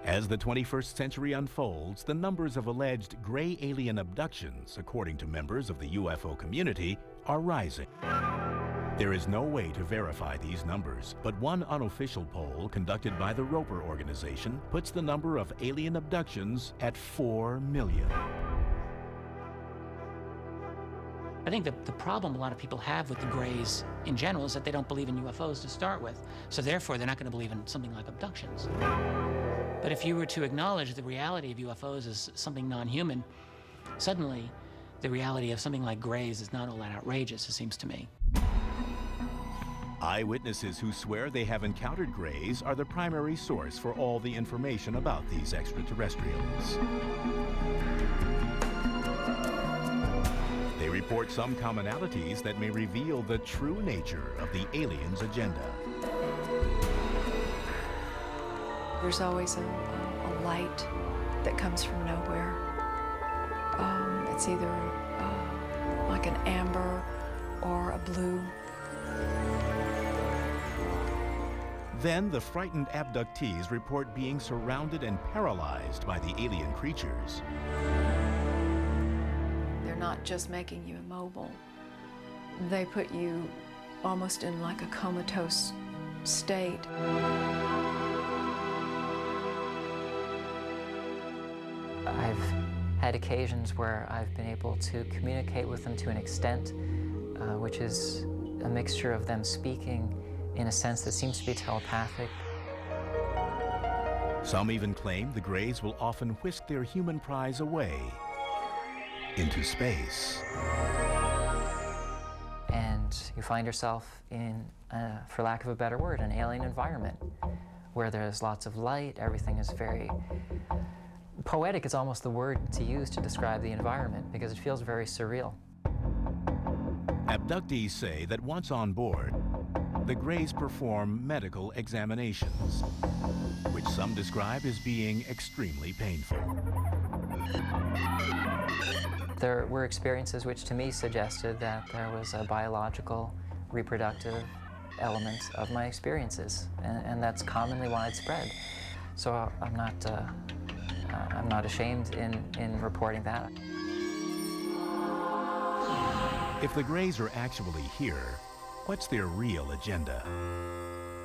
As the 21st century unfolds, the numbers of alleged gray alien abductions, according to members of the UFO community, are rising. There is no way to verify these numbers, but one unofficial poll conducted by the Roper organization puts the number of alien abductions at 4 million. I think the problem a lot of people have with the Greys in general is that they don't believe in UFOs to start with. So therefore, they're not going to believe in something like abductions. But if you were to acknowledge the reality of UFOs as something non-human, suddenly the reality of something like Greys is not all that outrageous, it seems to me. Eyewitnesses who swear they have encountered Greys are the primary source for all the information about these extraterrestrials. They report some commonalities that may reveal the true nature of the aliens' agenda. There's always a light that comes from nowhere. It's either like an amber or a blue. Then the frightened abductees report being surrounded and paralyzed by the alien creatures. They're not just making you immobile. They put you almost in like a comatose state. I've had occasions where I've been able to communicate with them to an extent, which is a mixture of them speaking in a sense that seems to be telepathic. Some even claim the Greys will often whisk their human prize away into space. And you find yourself in, for lack of a better word, an alien environment where there's lots of light, everything is very poetic is almost the word to use to describe the environment because it feels very surreal. Abductees say that once on board, the Greys perform medical examinations, which some describe as being extremely painful. There were experiences which to me suggested that there was a biological, reproductive element of my experiences, and that's commonly widespread. So I'm not ashamed in reporting that. If the Greys are actually here, what's their real agenda?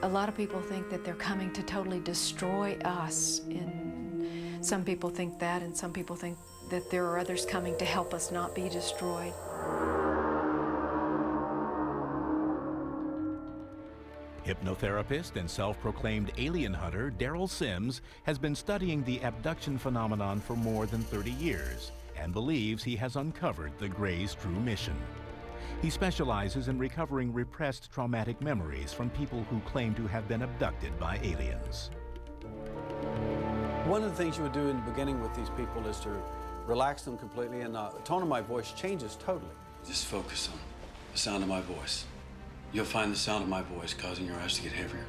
A lot of people think that they're coming to totally destroy us. And some people think that, and some people think that there are others coming to help us not be destroyed. Hypnotherapist and self-proclaimed alien hunter Daryl Sims has been studying the abduction phenomenon for more than 30 years and believes he has uncovered the Greys' true mission. He specializes in recovering repressed traumatic memories from people who claim to have been abducted by aliens. One of the things you would do in the beginning with these people is to relax them completely, and the tone of my voice changes totally. Just focus on the sound of my voice. You'll find the sound of my voice causing your eyes to get heavier.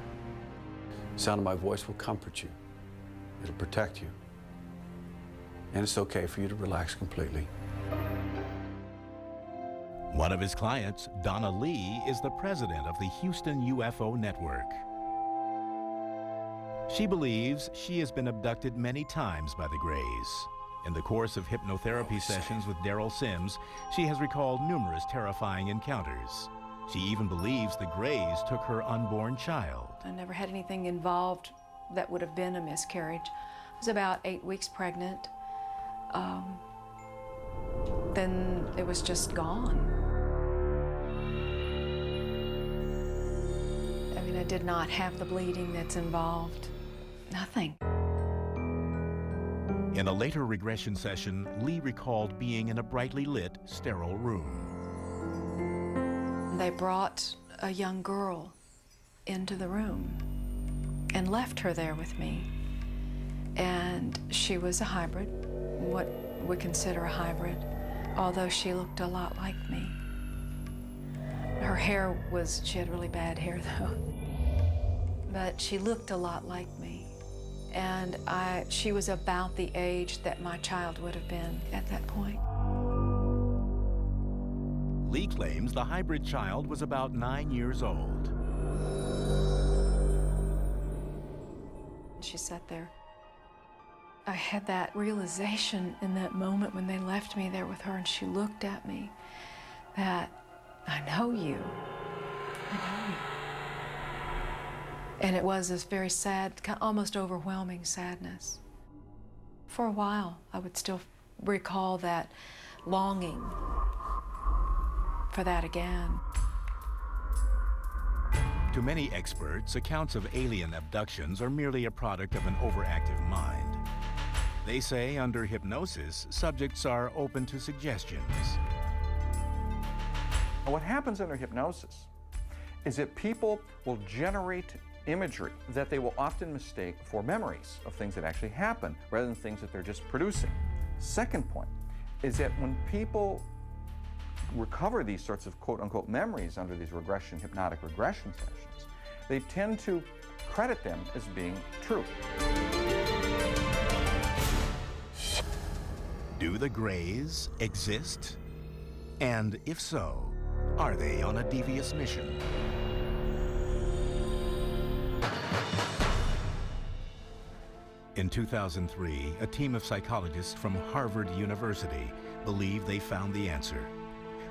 The sound of my voice will comfort you. It'll protect you. And it's okay for you to relax completely. One of his clients, Donna Lee, is the president of the Houston UFO Network. She believes she has been abducted many times by the Greys. In the course of hypnotherapy sessions with Daryl Sims, she has recalled numerous terrifying encounters. She even believes the Greys took her unborn child. I never had anything involved that would have been a miscarriage. I was about 8 weeks pregnant. Then it was just gone. I mean, I did not have the bleeding that's involved. Nothing. In a later regression session, Lee recalled being in a brightly lit, sterile room. They brought a young girl into the room and left her there with me. And she was a hybrid, what we consider a hybrid, although she looked a lot like me. Her hair was, she had really bad hair though, but she looked a lot like me. And she was about the age that my child would have been at that point. Lee claims the hybrid child was about 9 years old. She sat there I had that realization in that moment when they left me there with her and she looked at me that I know you. I know you. And it was this very sad, almost overwhelming sadness. For a while, I would still recall that longing for that again. To many experts, accounts of alien abductions are merely a product of an overactive mind. They say under hypnosis, subjects are open to suggestions. What happens under hypnosis is that people will generate imagery that they will often mistake for memories of things that actually happen rather than things that they're just producing. Second point is that when people recover these sorts of quote-unquote memories under these hypnotic regression sessions, they tend to credit them as being true. Do the Greys exist? And if so, are they on a devious mission? In 2003, a team of psychologists from Harvard University believed they found the answer.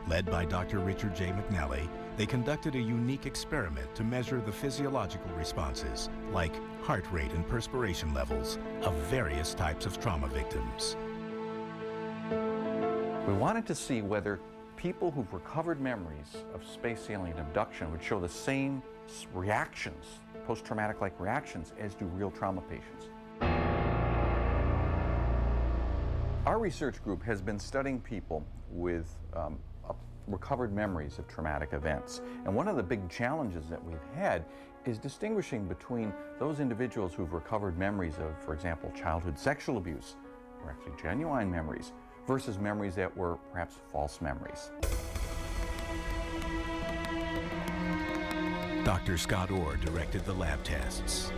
Led by Dr. Richard J. McNally, they conducted a unique experiment to measure the physiological responses, like heart rate and perspiration levels, of various types of trauma victims. We wanted to see whether people who've recovered memories of space alien abduction would show the same reactions, post-traumatic-like reactions, as do real trauma patients. Our research group has been studying people with recovered memories of traumatic events. And one of the big challenges that we've had is distinguishing between those individuals who've recovered memories of, for example, childhood sexual abuse, or actually genuine memories, versus memories that were perhaps false memories. Dr. Scott Orr directed the lab tests.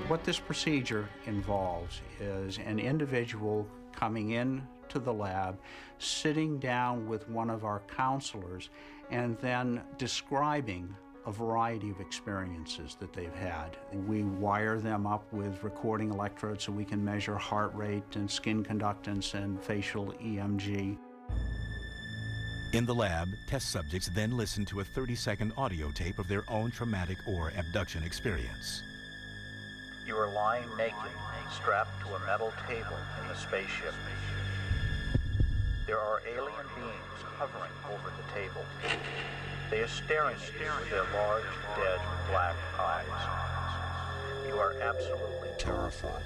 What this procedure involves is an individual coming in to the lab, sitting down with one of our counselors, and then describing a variety of experiences that they've had. We wire them up with recording electrodes so we can measure heart rate and skin conductance and facial EMG. In the lab, test subjects then listen to a 30-second audio tape of their own traumatic or abduction experience. You are lying naked, strapped to a metal table in the spaceship. There are alien beings hovering over the table. They are staring at you with their large, dead, black eyes. You are absolutely terrified.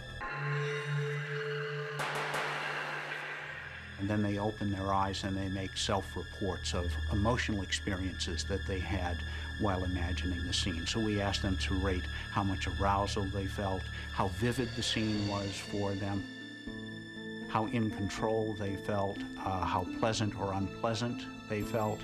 And then they open their eyes and they make self-reports of emotional experiences that they had while imagining the scene. So we asked them to rate how much arousal they felt, how vivid the scene was for them, how in control they felt, how pleasant or unpleasant they felt,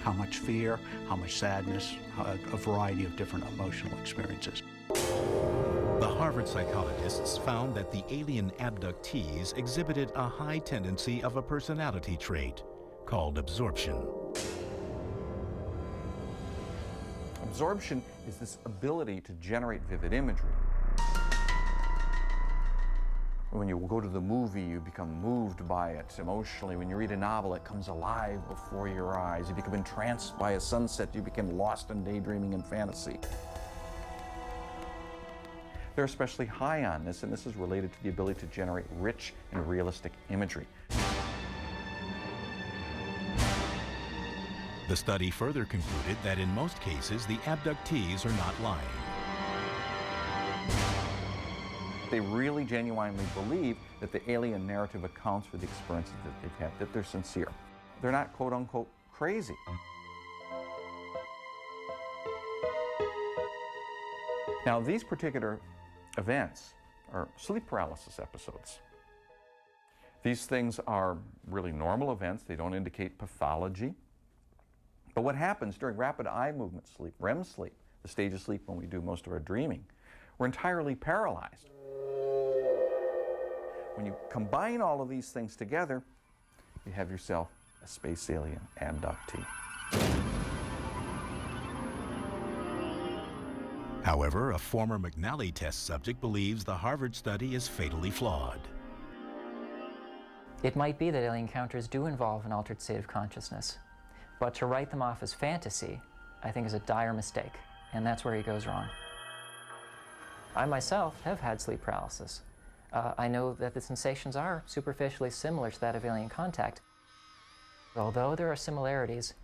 how much fear, how much sadness, a variety of different emotional experiences. The Harvard psychologists found that the alien abductees exhibited a high tendency of a personality trait called absorption. Absorption is this ability to generate vivid imagery. When you go to the movie, you become moved by it emotionally. When you read a novel, it comes alive before your eyes. You become entranced by a sunset. You become lost in daydreaming and fantasy. They're especially high on this, and this is related to the ability to generate rich and realistic imagery. The study further concluded that in most cases, the abductees are not lying. They really genuinely believe that the alien narrative accounts for the experiences that they've had, that they're sincere. They're not quote-unquote crazy. Now, these particular events are sleep paralysis episodes. These things are really normal events. They don't indicate pathology. But what happens during rapid eye movement sleep, REM sleep, the stage of sleep when we do most of our dreaming, we're entirely paralyzed. When you combine all of these things together, you have yourself a space alien abductee. However, a former McNally test subject believes the Harvard study is fatally flawed. It might be that alien encounters do involve an altered state of consciousness, but to write them off as fantasy, I think, is a dire mistake, and that's where he goes wrong. I myself have had sleep paralysis. I know that the sensations are superficially similar to that of alien contact. Although there are similarities,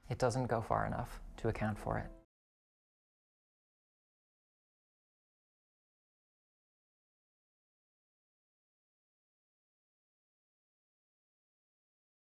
it doesn't go far enough to account for it.